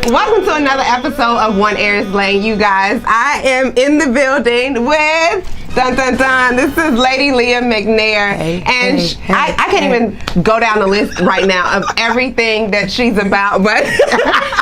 Welcome to another episode of One Heiress Lane, you guys. I am in the building with dun dun dun. This is Lady Leah McNair, and I can't even go down the list right now of everything that she's about. But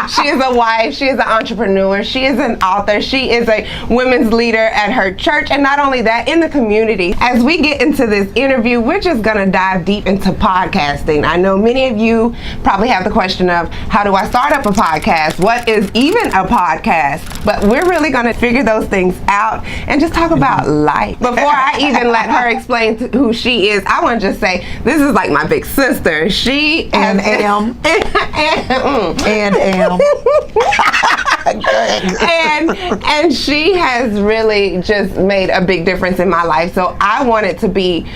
she is a wife. She is an entrepreneur. She is an author. She is a women's leader at her church, and not only that, in the community. As we get into this interview, we're just gonna dive deep into podcasting. I know many of you probably have the question of, how do I start up a podcast? What is even a podcast? But we're really gonna figure those things out and just talk about life. Before I even let her explain who she is, I want to just say this is like my big sister. She and she has really just made a big difference in my life. So I want it to be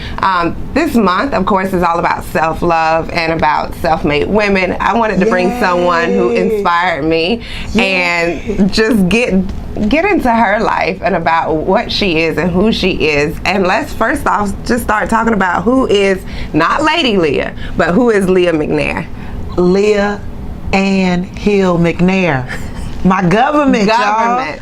this month, of course, is all about self-love and about self-made women. I wanted to bring someone who inspired me and just get into her life and about what she is and who she is. And let's first off just start talking about who is not Lady Leah, but who is Leah McNair. Leah Hill McNair. My government. Y'all.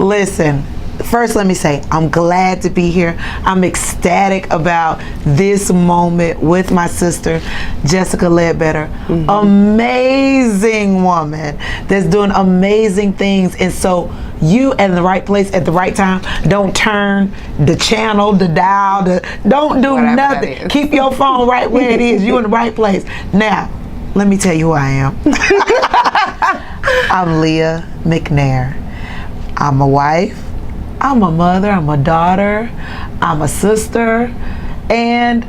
Listen, first let me say, I'm glad to be here. I'm ecstatic about this moment with my sister, Jessica Ledbetter. Amazing woman that's doing amazing things. And so you in the right place at the right time. Don't turn the channel, the dial, don't do whatever nothing. Keep your phone right where it is. You in the right place. Now, let me tell you who I am. I'm Leah McNair. I'm a wife. I'm a mother, I'm a daughter, I'm a sister, and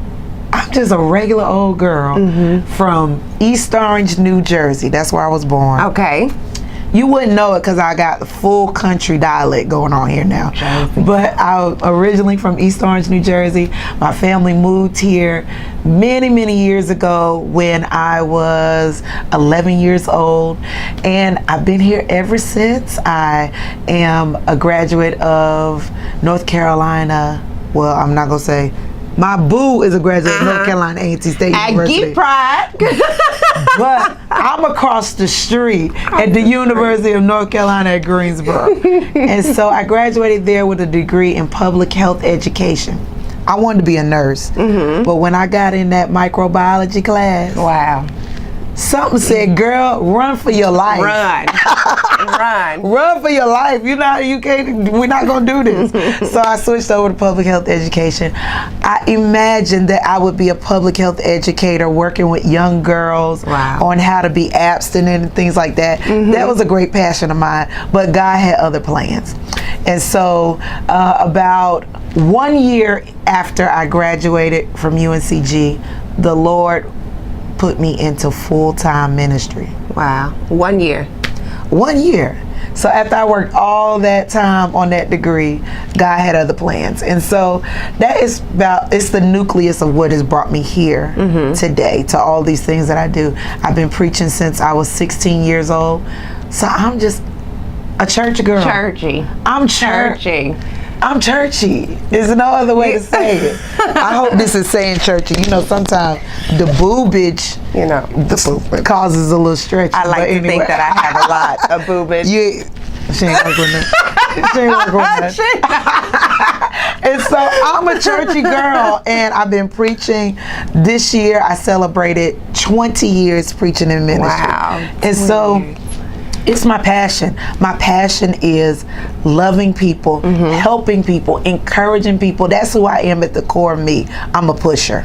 I'm just a regular old girl from East Orange, New Jersey. That's where I was born. Okay. You wouldn't know it because I got the full country dialect going on here now. But I'm originally from East Orange, New Jersey. My family moved here many, many years ago when I was 11 years old. And I've been here ever since. I am a graduate of North Carolina. Well, I'm not going to say. My boo is a graduate of North Carolina A&T State University. I get pride. But I'm across the street at the University of North Carolina at Greensboro. And so I graduated there with a degree in public health education. I wanted to be a nurse. But when I got in that microbiology class, wow, something said, girl, run for your life. Run for your life. You know, you can't, we're not going to do this. So I switched over to public health education. I imagined that I would be a public health educator working with young girls on how to be abstinent and things like that. That was a great passion of mine, but God had other plans. And so about 1 year after I graduated from UNCG, the Lord put me into full-time ministry. Wow. 1 year. 1 year. So after I worked all that time on that degree, God had other plans. And so that is it's the nucleus of what has brought me here today to all these things that I do. I've been preaching since I was 16 years old. So I'm just a church girl. Churchy. I'm churchy. I'm churchy. There's no other way to say it. I hope this is saying churchy. You know, sometimes the boobage, causes a little stretch. I like to think that I have a lot of boobage. She ain't working that. She ain't working that. And so I'm a churchy girl, and I've been preaching. This year I celebrated 20 years preaching in ministry. Wow. And so it's my passion. My passion is loving people, helping people, encouraging people. That's who I am at the core of me. I'm a pusher.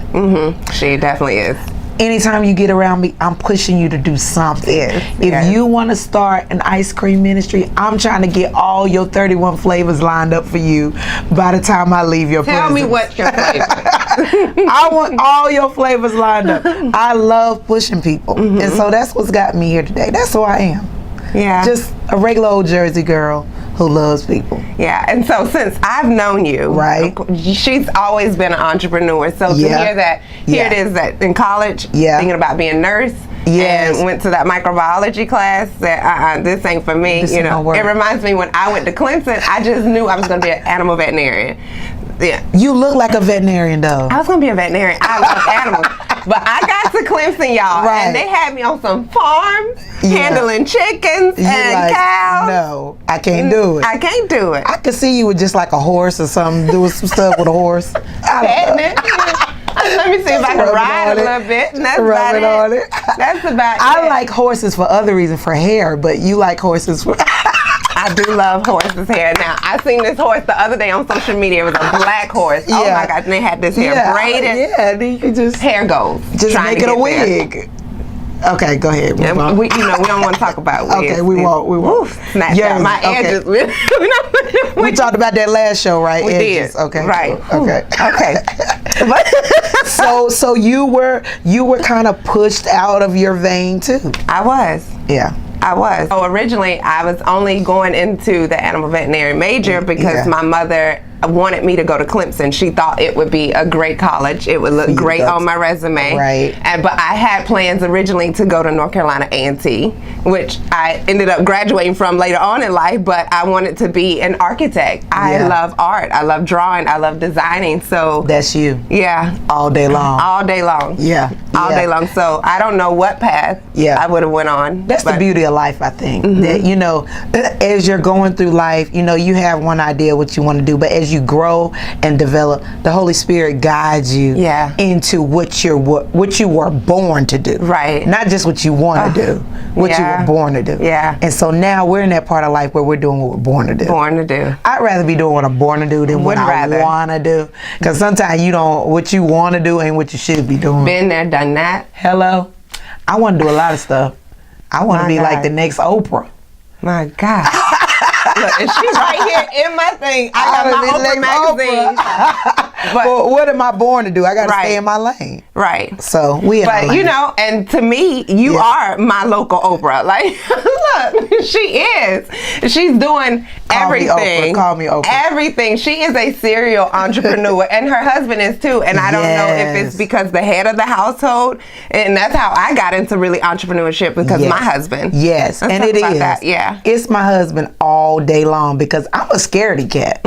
She definitely is. Anytime you get around me, I'm pushing you to do something. If you want to start an ice cream ministry, I'm trying to get all your 31 flavors lined up for you by the time I leave your presence. Tell me what's your flavor. I want all your flavors lined up. I love pushing people. And so that's what's got me here today. That's who I am. Yeah. Just a regular old Jersey girl who loves people. Yeah, and so since I've known you, she's always been an entrepreneur. So to hear that, here it is that in college, thinking about being a nurse, and went to that microbiology class, that this ain't for me. This, you know, it reminds me when I went to Clemson, I just knew I was going to be an animal veterinarian. You look like a veterinarian, though. I was going to be a veterinarian. I love animals. But I got to Clemson, y'all, and they had me on some farms, handling chickens and cows. No, I can't do it. I can't do it. I could see you with just like a horse or something, doing some stuff with a horse. Let me see if I can ride a little bit. And that's about it. That's about it. I like horses for other reasons, for hair, but you like horses for... I do love horses' hair. Now, I seen this horse the other day on social media. It was a black horse. Oh my gosh, and they had this hair braided. Yeah, then you can just... Hair goes. Just make it a wig. Okay, go ahead. We don't want to talk about wigs. Okay, we won't. Snatch out my edges. We talked about that last show, right? We did. Okay. Right. Okay. So you were kind of pushed out of your vein too. I was. Yeah. I was. So originally, I was only going into the animal veterinary major because my mother wanted me to go to Clemson. She thought it would be a great college. It would look great on my resume. Right. But I had plans originally to go to North Carolina A&T, which I ended up graduating from later on in life, but I wanted to be an architect. I love art. I love drawing. I love designing. So that's you. Yeah. All day long. All day long. Yeah. All day long. So I don't know what path I would have went on. That's the beauty of life, I think. That, you know, as you're going through life, you know, you have one idea what you want to do, but as you grow and develop, the Holy Spirit guides you into what you were born to do. Right. Not just what you want to do, what you were born to do. Yeah. And so now we're in that part of life where we're doing what we're born to do. Born to do. I'd rather be doing what I'm born to do than what I want to do. Because sometimes what you want to do ain't what you should be doing. Been there, done that. Hello. I want to do a lot of stuff. I want to be like the next Oprah. My God. Look, and she's right here in my thing. I got my Oprah magazine. But what am I born to do? I got to stay in my lane. Right. So we in our lane. But you know, and to me, you are my local Oprah. Like, look, she is. She's doing everything. Call me Oprah. Everything. She is a serial entrepreneur, and her husband is too. And I don't know if it's because the head of the household, and that's how I got into really entrepreneurship because my husband. Yes, and it is. That. Yeah, it's my husband all day long because I'm a scaredy cat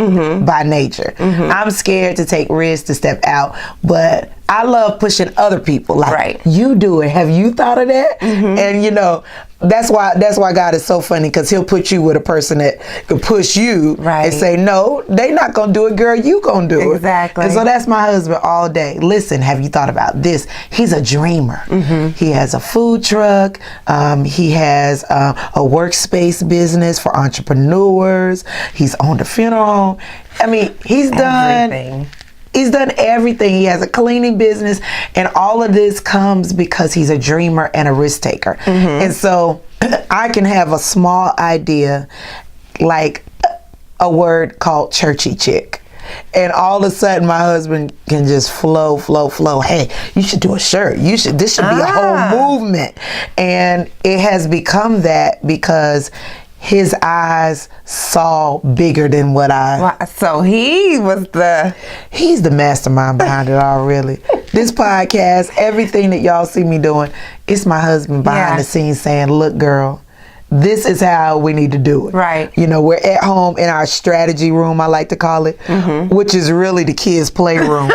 by nature. I'm scared to take risks, to step out, but I love pushing other people. Like, you do it. Have you thought of that? And you know, that's why God is so funny, because he'll put you with a person that can push you and say, no, they not gonna do it, girl, you gonna do it. Exactly. And so that's my husband all day. Listen, have you thought about this? He's a dreamer. He has a food truck. He has a workspace business for entrepreneurs. He's owned a funeral home. I mean, he's done everything. He's done everything. He has a cleaning business, and all of this comes because he's a dreamer and a risk taker. And so I can have a small idea, like a word called churchy chick, and all of a sudden my husband can just flow. Hey, you should do a shirt. This should be a whole movement. And it has become that because his eyes saw bigger than what I... So he's the mastermind behind it all, really. This podcast, everything that y'all see me doing, it's my husband behind the scenes saying, look, girl, this is how we need to do it. Right. You know, we're at home in our strategy room, I like to call it, which is really the kids' playroom.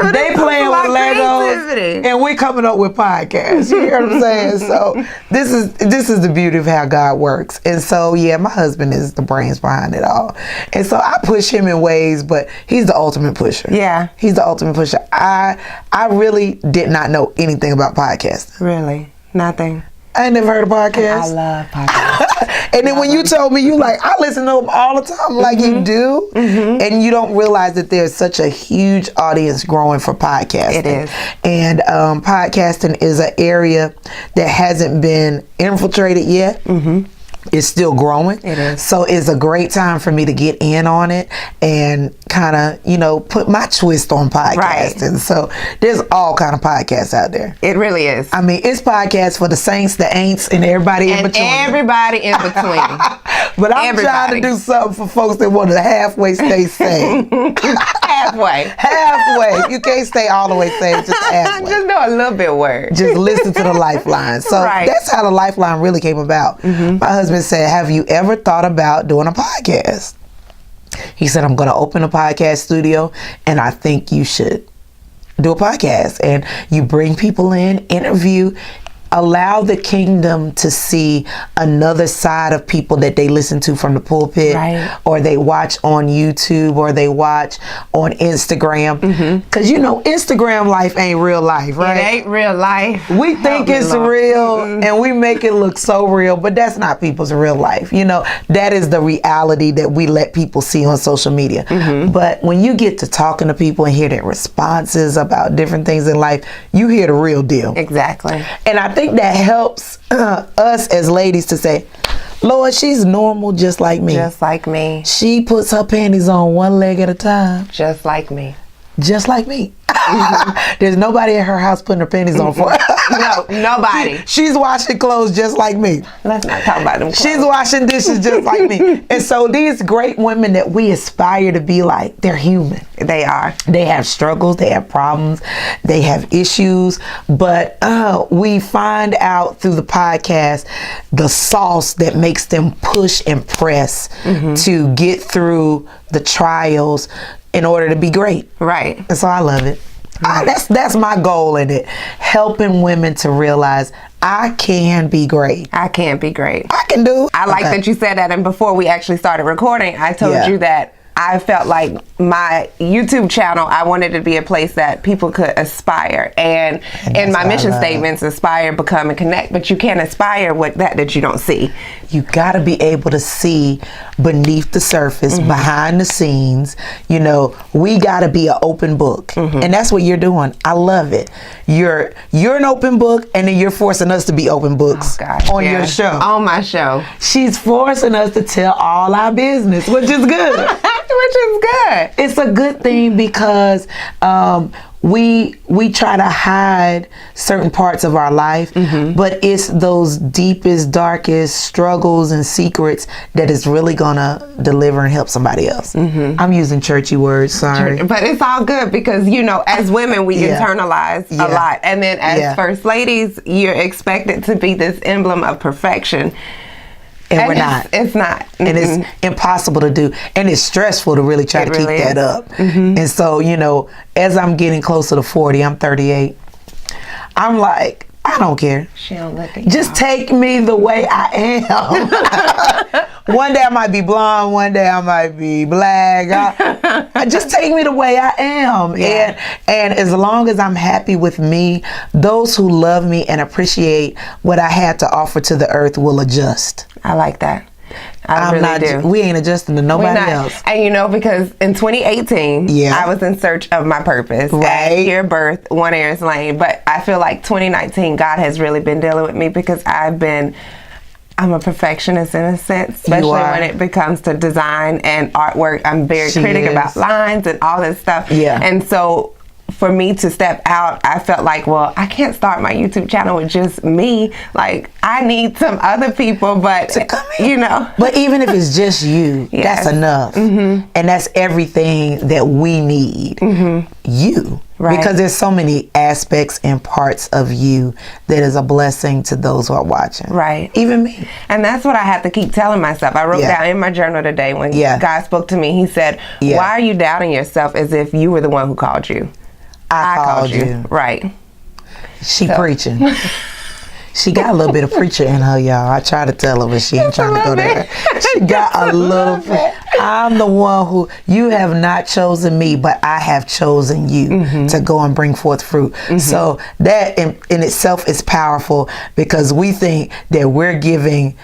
They playing with Legos, and we're coming up with podcasts. You hear what I'm saying? So this is the beauty of how God works. And so my husband is the brains behind it all. And so I push him in ways, but he's the ultimate pusher. Yeah, he's the ultimate pusher. I really did not know anything about podcasting. Really, nothing. I ain't never heard of podcasts. I love podcasts. And then when you told me, you like, I listen to them all the time. Like, you do. And you don't realize that there's such a huge audience growing for podcasting. It is. And podcasting is an area that hasn't been infiltrated yet. It's still growing. It is. So it's a great time for me to get in on it and kind of, you know, put my twist on podcasting. Right. So there's all kind of podcasts out there. It really is. I mean, it's podcasts for the saints, the ain'ts, and everybody in between. Everybody in between. But I'm trying to do something for folks that want to halfway stay safe. Halfway. You can't stay all the way safe, just halfway. Just know a little bit word. Just listen to the Lifeline. So that's how the Lifeline really came about. My husband said, have you ever thought about doing a podcast? He said, I'm going to open a podcast studio, and I think you should. do a podcast, and you bring people in, interview, allow the kingdom to see another side of people that they listen to from the pulpit, or they watch on YouTube, or they watch on Instagram. Because Instagram life ain't real life, right? It ain't real life. We think it's real and we make it look so real, but that's not people's real life. That is the reality that we let people see on social media. But when you get to talking to people and hear their responses about different things in life, you hear the real deal. Exactly. And I think that helps us as ladies to say, Lord, she's normal just like me. Just like me. She puts her panties on one leg at a time. Just like me. Just like me. There's nobody at her house putting her panties on for her. No, nobody. She's washing clothes just like me. Let's not talk about them clothes. She's washing dishes just like me. And so these great women that we aspire to be like, they're human. They are. They have struggles, they have problems, they have issues, but we find out through the podcast the sauce that makes them push and press to get through the trials in order to be great. Right. And so I love it. That's my goal in it. Helping women to realize I can be great. I can be great. I can do. I like that you said that. And before we actually started recording, I told you that I felt like my YouTube channel, I wanted it to be a place that people could aspire. And in my mission statements, aspire, become, and connect. But you can't aspire with that you don't see. You got to be able to see beneath the surface, behind the scenes. We got to be an open book. And that's what you're doing. I love it. You're an open book, and then you're forcing us to be open books on your show. On my show. She's forcing us to tell all our business, which is good. Which is good. It's a good thing because we try to hide certain parts of our life, but it's those deepest, darkest struggles and secrets that is really gonna deliver and help somebody else. I'm using churchy words, sorry. But it's all good because, as women, we internalize a lot. And then as first ladies, you're expected to be this emblem of perfection. And we're not. It's not. And it's impossible to do. And it's stressful to really try to keep that up. And so, as I'm getting closer to 40, I'm 38. I'm like, I don't care. She don't look at you. Just take me the way I am. One day I might be blonde, one day I might be black. Just take me the way I am. And as long as I'm happy with me, those who love me and appreciate what I had to offer to the earth will adjust. I like that. I really do. We ain't adjusting to nobody else. And because in 2018, I was in search of my purpose at Here Birth, One Heiress Lane. But I feel like 2019, God has really been dealing with me because I'm a perfectionist in a sense, especially when it becomes to design and artwork. I'm very critic about lines and all this stuff. And so for me to step out, I felt like, well, I can't start my YouTube channel with just me. Like, I need some other people, but, to come in. But even if it's just you, that's enough. And that's everything that we need. You. Because there's so many aspects and parts of you that is a blessing to those who are watching. Even me. And that's what I have to keep telling myself. I wrote down in my journal today when God spoke to me, he said, why are you doubting yourself as if you were the one who called you? I called you. Right. She preaching. She got a little bit of preacher in her, y'all. I try to tell her, but she ain't trying to go there. She got a little bit. I'm the one who, you have not chosen me, but I have chosen you to go and bring forth fruit. So that in itself is powerful because we think that we're giving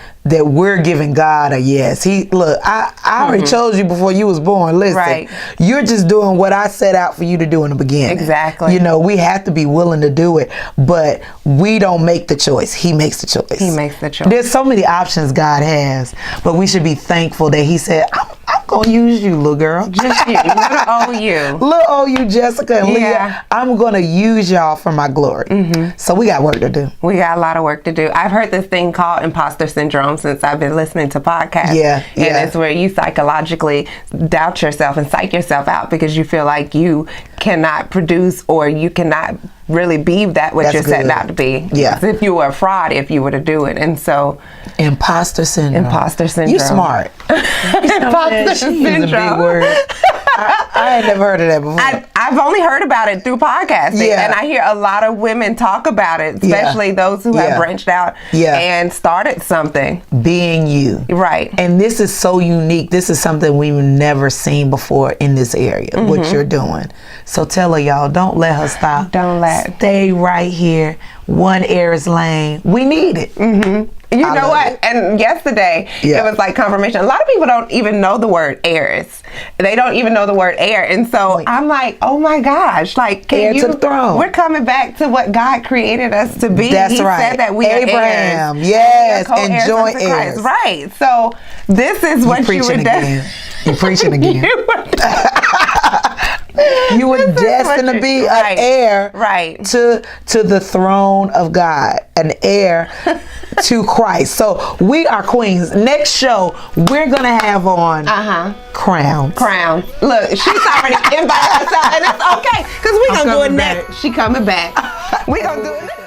God a yes. I already chose you before you was born. Listen, you're just doing what I set out for you to do in the beginning. Exactly. We have to be willing to do it, but we don't make the choice. He makes the choice. He makes the choice. There's so many options God has, but we should be thankful that he said, I'm going to use you, little girl. Just you. Little old you. Little old you, Jessica and Leah. I'm going to use y'all for my glory. So we got work to do. We got a lot of work to do. I've heard this thing called imposter syndrome since I've been listening to podcasts. And it's where you psychologically doubt yourself and psych yourself out because you feel like you cannot produce or you cannot really be that what you're setting out to be. As if you were a fraud if you were to do it. And so imposter syndrome. You smart. Imposter syndrome. She used a big word. I ain't never heard of that before. I've only heard about it through podcasting, and I hear a lot of women talk about it, especially those who have branched out and started something. Being you. Right. And this is so unique. This is something we've never seen before in this area, what you're doing. So tell her, y'all, don't let her stop. Stay right here. One Heiress lane. We need it. You know what? And yesterday, it was like confirmation. A lot of people don't even know the word heiress. They don't even know the word heir. And so I'm like, oh my gosh, like, heir to the throne. We're coming back to what God created us to be. That's he said that we Abraham, are heirs. yes, and joint heirs. Right. So this is what you were You're preaching again. You were destined to be an heir to the throne of God, an heir to Christ. So we are queens. Next show, we're going to have on crowns. Crowns. Look, she's already invited herself, and it's okay, because we're going to do it next. She coming back. We're going to do it next.